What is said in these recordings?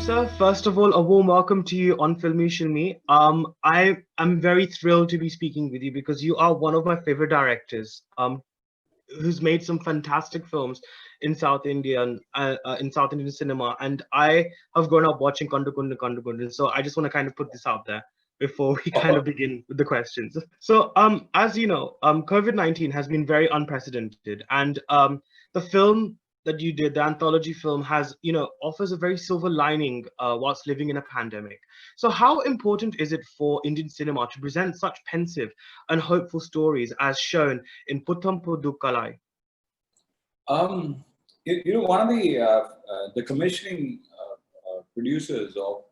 sir. First of all, a warm welcome to you on Filme Shilmy. I am very thrilled to be speaking with you because you are one of my favorite directors. Who's made some fantastic films in South Indian in South Indian cinema, and I have grown up watching Kandukund Kandukund. So I just want to kind of put this out there before we kind of begin with the questions. So, as you know, COVID-19 has been very unprecedented, and the film that you did, the anthology film, has offers a very silver lining whilst living in a pandemic. So, how important is it for Indian cinema to present such pensive and hopeful stories as shown in Putham Pudhu Kaalai? One of the commissioning producers of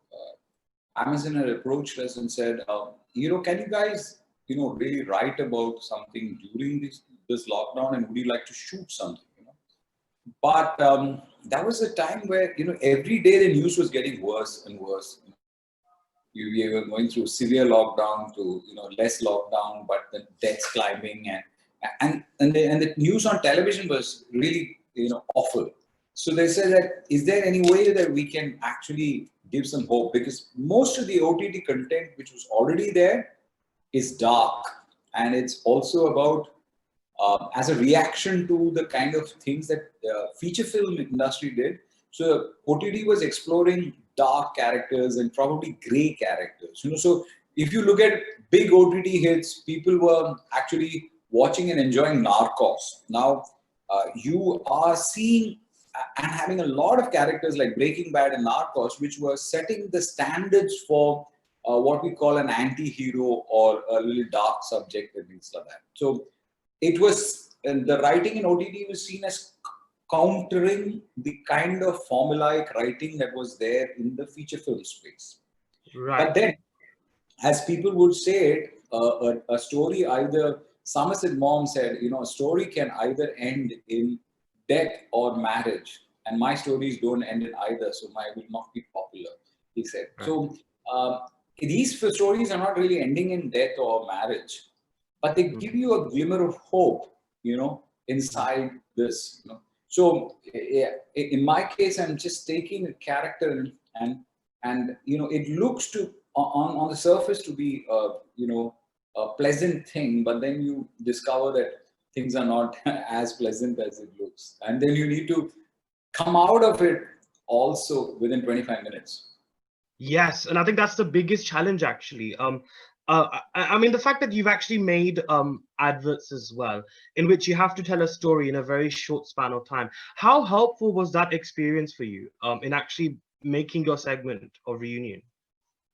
Amazon had approached us and said, can you guys, really write about something during this lockdown, and would you like to shoot something? But that was a time where every day the news was getting worse and worse. You were going through severe lockdown to less lockdown, but the deaths climbing, and the news on television was really awful. So they said that, is there any way that we can actually give some hope? Because most of the OTT content which was already there is dark, and it's also about as a reaction to the kind of things that the feature film industry did. So OTT was exploring dark characters and probably gray characters. So if you look at big OTT hits, people were actually watching and enjoying Narcos. Now you are seeing and having a lot of characters like Breaking Bad and Narcos, which were setting the standards for what we call an anti-hero or a little dark subject and things like that. So it was, and the writing in OTT was seen as countering the kind of formulaic writing that was there in the feature film space. Right. But then, as people would say it, a story either, Somerset Maugham said, a story can either end in death or marriage, and my stories don't end in either, so I will not be popular, he said. Right. So these stories are not really ending in death or marriage, but they give you a glimmer of hope, inside this. So in my case, I'm just taking a character and it looks to on the surface to be a pleasant thing, but then you discover that things are not as pleasant as it looks, and then you need to come out of it also within 25 minutes. Yes, and I think that's the biggest challenge, actually. I mean, the fact that you've actually made adverts as well, in which you have to tell a story in a very short span of time. How helpful was that experience for you in actually making your segment of Reunion?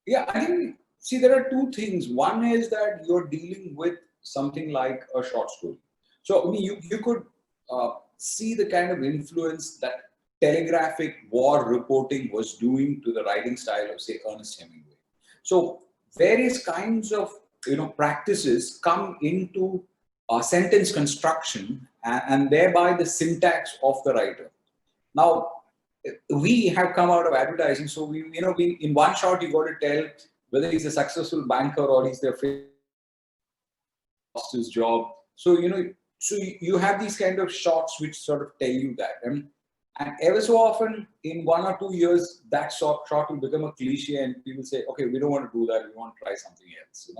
Yeah, I think, see, there are two things. One is that you're dealing with something like a short story. So, I mean, you could see the kind of influence that telegraphic war reporting was doing to the writing style of, say, Ernest Hemingway. So, various kinds of practices come into sentence construction and thereby the syntax of the writer. Now, we have come out of advertising, so we in one shot you got to tell whether he's a successful banker or he's their lost his job. So so you have these kind of shots which sort of tell you that, and ever so often in 1 or 2 years that shot will become a cliche, and people say, okay, we don't want to do that, we want to try something else.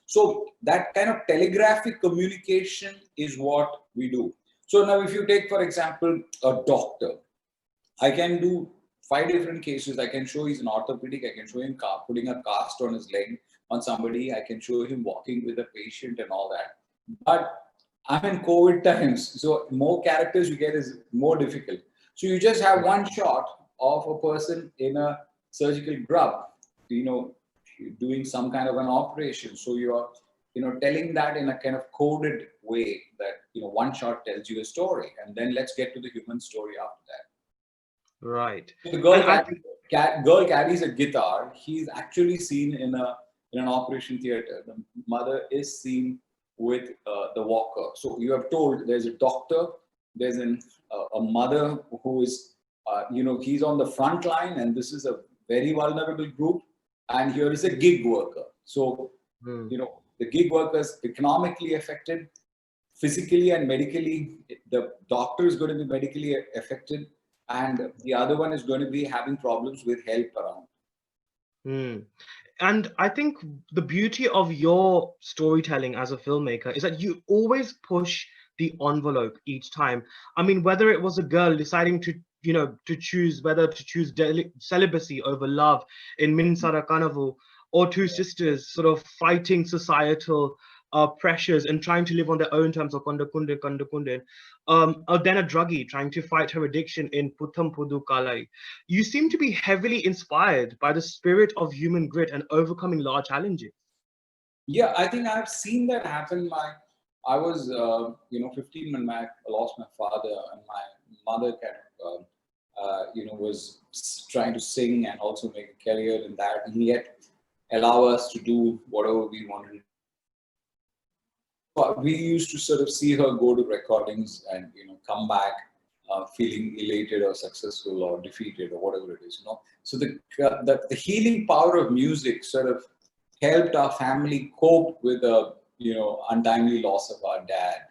So that kind of telegraphic communication is what we do. So now, if you take, for example, a doctor, I can do 5 different cases. I can show he's an orthopedic. I can show him putting a cast on his leg on somebody. I can show him walking with a patient and all that. But I'm in COVID times, so more characters you get is more difficult. So you just have one shot of a person in a surgical grub, doing some kind of an operation. So you're, telling that in a kind of coded way that, one shot tells you a story, and then let's get to the human story after that. Right. So the girl carries a guitar. He's actually seen in an operation theater. The mother is seen with the walker. So you have told there's a doctor, there's a mother who is, he's on the front line, and this is a very vulnerable group. And here is a gig worker. So, the gig worker is economically affected, physically and medically. The doctor is going to be medically affected. and the other one is going to be having problems with help around. Hmm. And I think the beauty of your storytelling as a filmmaker is that you always push the envelope each time. I mean, whether it was a girl deciding to, to choose whether to choose celibacy over love in Minsara Kanavu, or two sisters sort of fighting societal pressures and trying to live on their own terms of Kanda Kunde, or then a druggie trying to fight her addiction in Putham Pudhu Kaalai. You seem to be heavily inspired by the spirit of human grit and overcoming large challenges. Yeah, I think I've seen that happen. I was 15 when I lost my father, and my mother kind of was trying to sing and also make a career in that, and yet allow us to do whatever we wanted. We used to sort of see her go to recordings and come back feeling elated or successful or defeated or whatever it is. So the healing power of music sort of helped our family cope with the untimely loss of our dad.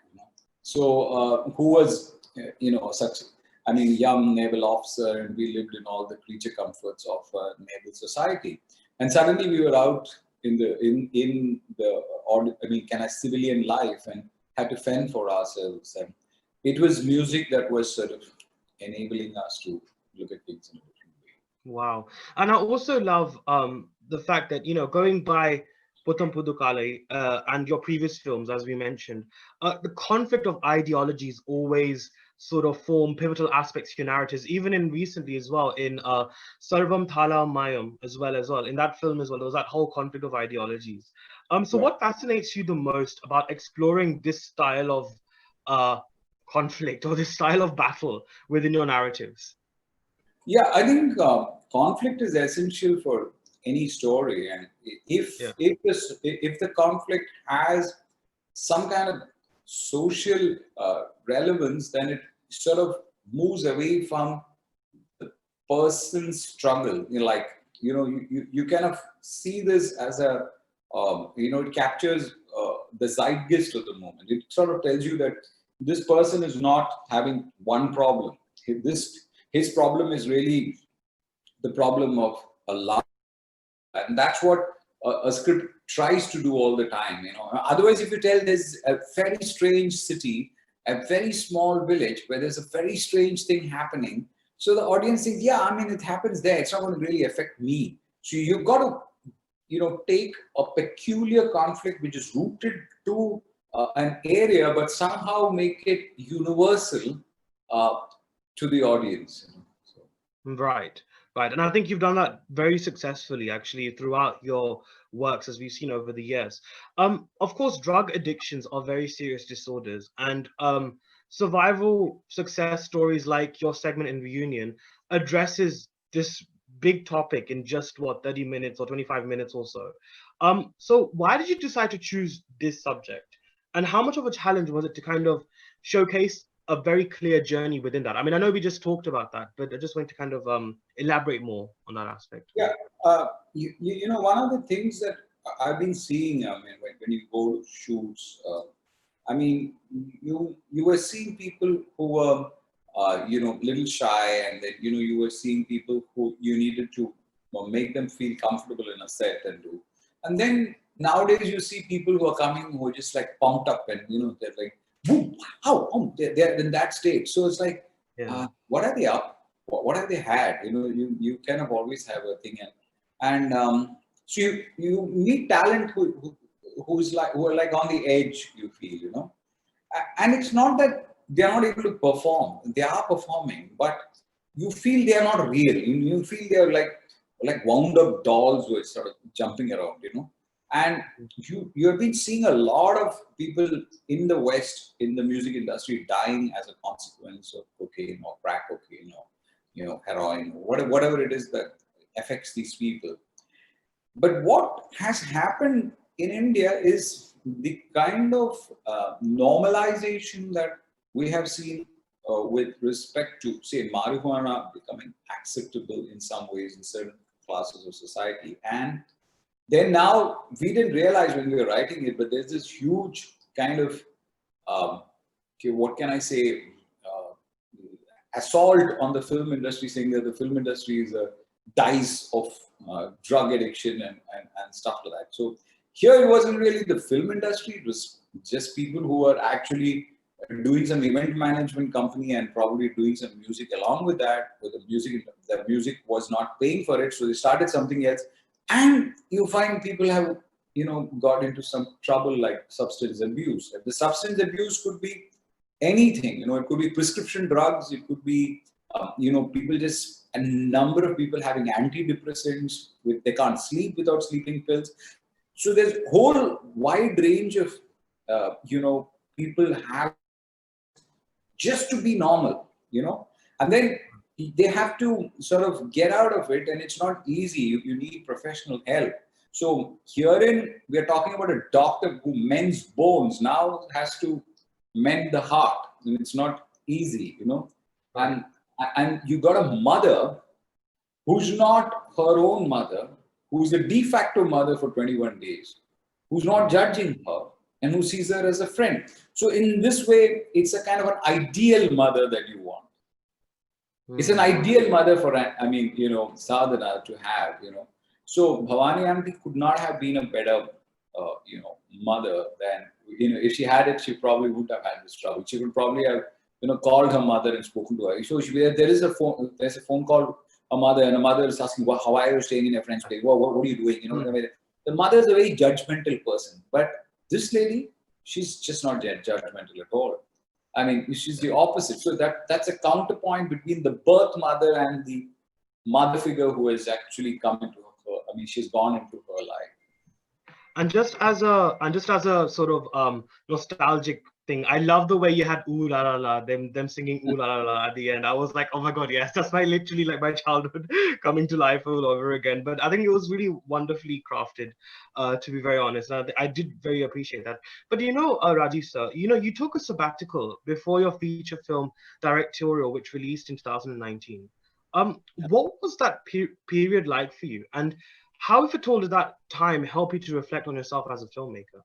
So who was such, I mean, young naval officer, and we lived in all the creature comforts of naval society, and suddenly we were out kind of civilian life and had to fend for ourselves. And it was music that was sort of enabling us to look at things in a different way. Wow. And I also love the fact that, going by Putham Pudhu Kaalai and your previous films, as we mentioned, the conflict of ideologies always sort of form pivotal aspects to your narratives, even in recently as well, in Sarvam Thala Mayam as well. In that film as well, there was that whole conflict of ideologies. So Right. what fascinates you the most about exploring this style of uh, conflict or this style of battle within your narratives? Yeah, I think conflict is essential for any story, and Yeah. if the conflict has some kind of social relevance, then it sort of moves away from the person's struggle. You kind of see this as a it captures the zeitgeist of the moment. It sort of tells you that this person is not having one problem. His problem is really the problem of a large, and that's what a script tries to do all the time. Otherwise, if you tell there's a very strange city, a very small village where there's a very strange thing happening, so the audience thinks, yeah, I mean, it happens there, it's not going to really affect me. So you've got to take a peculiar conflict which is rooted to an area, but somehow make it universal uh, to the audience. So, Right, right. And I think you've done that very successfully, actually, throughout your works, as we've seen over the years. Of course, drug addictions are very serious disorders, and survival success stories like your segment in Reunion addresses this big topic in just what, 30 minutes or 25 minutes or so. So why did you decide to choose this subject? And how much of a challenge was it to kind of showcase a very clear journey within that? I mean, I know we just talked about that, but I just want to kind of elaborate more on that aspect. yeah, one of the things that I've been seeing, I mean, when you go to shoots, I mean, you were seeing people who were, little shy, and then you were seeing people who you needed to make them feel comfortable in a set and do. And then nowadays you see people who are coming who are just like pumped up, and they're like, boom, how, they're in that state. So it's like, Yeah. what are they up? What have they had? You kind of always have a thing, and so you meet talent who are like on the edge. You feel, and it's not that they are not able to perform. They are performing, but you feel they are not real. You feel they are like wound up dolls who are sort of jumping around. And you have been seeing a lot of people in the West in the music industry dying as a consequence of cocaine or crack cocaine or heroin or whatever it is that affects these people. But what has happened in India is the kind of normalization that we have seen with respect to, say, marijuana becoming acceptable in some ways in certain classes of society. And then now, we didn't realize when we were writing it, but there's this huge kind of, okay, what can I say, assault on the film industry, saying that the film industry is a dice of drug addiction and stuff like that. So here it wasn't really the film industry; it was just people who were actually doing some event management company and probably doing some music along with that. But the music was not paying for it, so they started something else. And you find people have got into some trouble like substance abuse. And the substance abuse could be anything. It could be prescription drugs. It could be people just a number of people having antidepressants. They can't sleep without sleeping pills. So there's whole wide range of people have just to be normal, and then they have to sort of get out of it, and it's not easy. You need professional help. So herein we are talking about a doctor who mends bones now has to mend the heart, and it's not easy, and you got a mother who's not her own mother, who's a de facto mother for 21 days, who's not judging her, and who sees her as a friend. So in this way, it's a kind of an ideal mother that you want. It's an ideal mother for, sadhana to have, So Bhavani auntie could not have been a better, mother than, if she had it, she probably wouldn't have had this trouble. She would probably have, called her mother and spoken to her. So there's a phone call a mother, and a mother is asking, well, how are you staying in your friend's place? What are you doing? The mother is a very judgmental person, but this lady, she's just not judgmental at all. I mean, she's the opposite. So that's a counterpoint between the birth mother and the mother figure who has actually come into her. I mean, she's gone into her life. And just as a sort of nostalgic thing, I love the way you had "Ooh La La La," them singing "Ooh La La La" at the end. I was like, oh my god, yes, that's literally like my childhood coming to life all over again. But I think it was really wonderfully crafted, to be very honest. And I did very appreciate that. But Rajiv sir, you took a sabbatical before your feature film directorial, which released in 2019. What was that period like for you? And how, if at all, did that time help you to reflect on yourself as a filmmaker?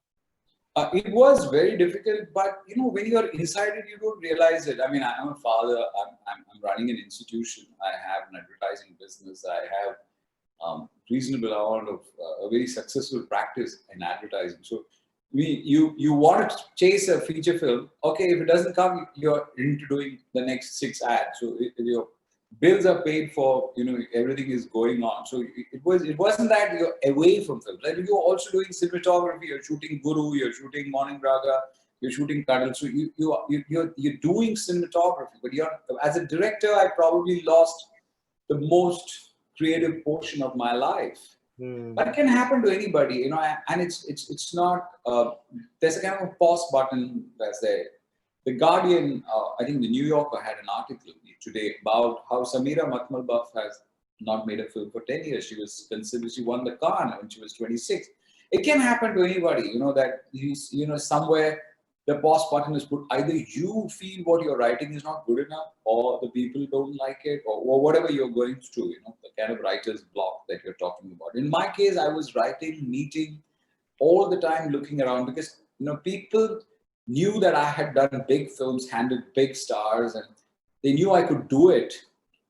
It was very difficult, but when you're inside it, you don't realize it. I mean, I'm a father. I'm running an institution. I have an advertising business. I have reasonable amount of a very successful practice in advertising. So, you want to chase a feature film. Okay, if it doesn't come, you're into doing the next 6 ads. So your bills are paid for. Everything is going on. So it wasn't that you're away from film. Like you're also doing cinematography. You're shooting Guru. You're shooting Morning Raga. You're shooting Cuddle. So you're doing cinematography. But as a director, I probably lost the most creative portion of my life. But it can happen to anybody, and it's not. There's a kind of a pause button that's there. The Guardian, I think the New Yorker had an article today about how Samira Matmal Buff has not made a film for 10 years. She won the Cannes when she was 26. It can happen to anybody, that somewhere the pause button is put. Either you feel what you're writing is not good enough, or the people don't like it, or whatever you're going through, the kind of writer's block that you're talking about. In my case, I was writing, meeting all the time, looking around, because people knew that I had done big films, handled big stars, and they knew I could do it,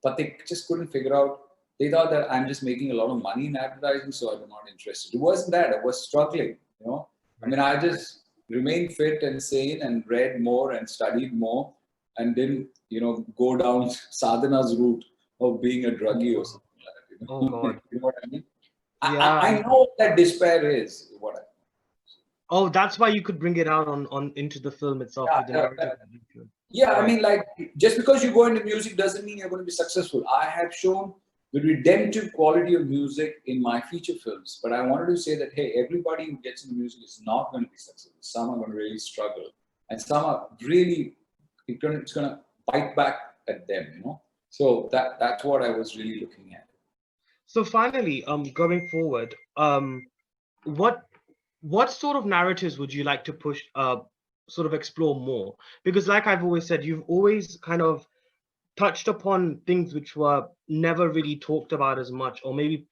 but they just couldn't figure out. They thought that I'm just making a lot of money in advertising, so I'm not interested. It wasn't that. I was struggling, I mean, I just remained fit and sane and read more and studied more and didn't, go down sadhana's route of being a druggie or something like that. Oh God. You know what I mean? Yeah. I know what that despair is. Oh, that's why you could bring it out on into the film itself. Yeah, I mean, like, just because you go into music doesn't mean you're going to be successful. I have shown the redemptive quality of music in my feature films, but I wanted to say that, hey, everybody who gets into music is not going to be successful. Some are going to really struggle, and some are really, it's going to bite back at them, So that's what I was really looking at. So finally, going forward, what sort of narratives would you like to push, sort of explore more? Because like I've always said, you've always kind of touched upon things which were never really talked about as much, or maybe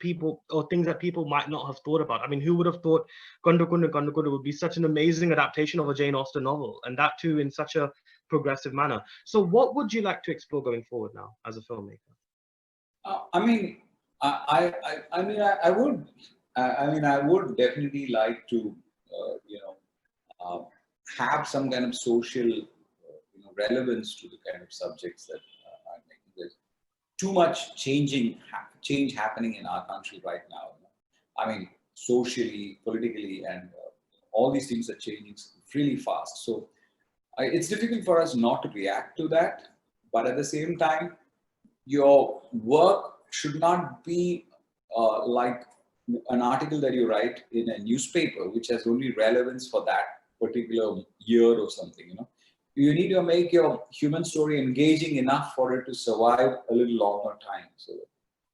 things that people might not have thought about. I mean, who would have thought Kondu Kondu Kondu Kondu would be such an amazing adaptation of a Jane Austen novel, and that too in such a progressive manner. So what would you like to explore going forward now as a filmmaker? I mean, I would, I would definitely like to, uh, have some kind of social, relevance to the kind of subjects that I'm making. There's too much change happening in our country right now. I mean, socially, politically, and all these things are changing really fast. So it's difficult for us not to react to that, but at the same time, your work should not be like an article that you write in a newspaper, which has only relevance for that particular year or something. You need to make your human story engaging enough for it to survive a little longer time. So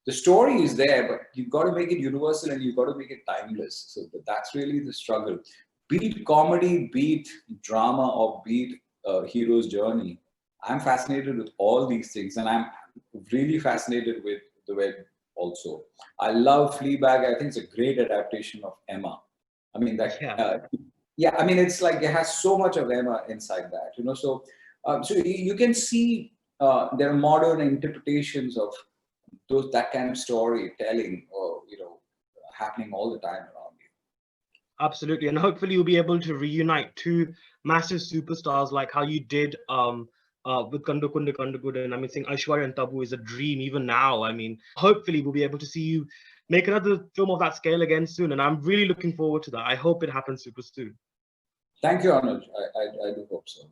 the story is there, but you've got to make it universal and you've got to make it timeless. So that's really the struggle. Be it comedy, be it drama, or be it hero's journey. I'm fascinated with all these things, and I'm really fascinated with the web also. I love Fleabag. I think it's a great adaptation of Emma. I mean that. Yeah. Yeah, I mean it's like it has so much of Emma inside that. So so you can see there are modern interpretations of that kind of storytelling, or happening all the time around you. Absolutely, and hopefully you'll be able to reunite two massive superstars like how you did with Kandu Kundu Kandu Good, and I mean, saying Aishwarya and Tabu is a dream even now. I mean, hopefully we'll be able to see you make another film of that scale again soon, and I'm really looking forward to that. I hope it happens super soon. Thank you, Anuj. I do hope so.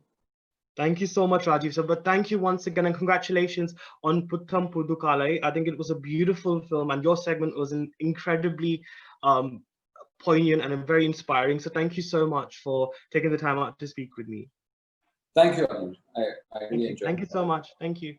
Thank you so much, Rajiv sir. But thank you once again, and congratulations on Putham Pudhu Kaalai. I think it was a beautiful film, and your segment was an incredibly um, poignant and very inspiring. So thank you so much for taking the time out to speak with me. Thank you, Anuj. I really Thank you. enjoyed Thank it. you so much. Thank you.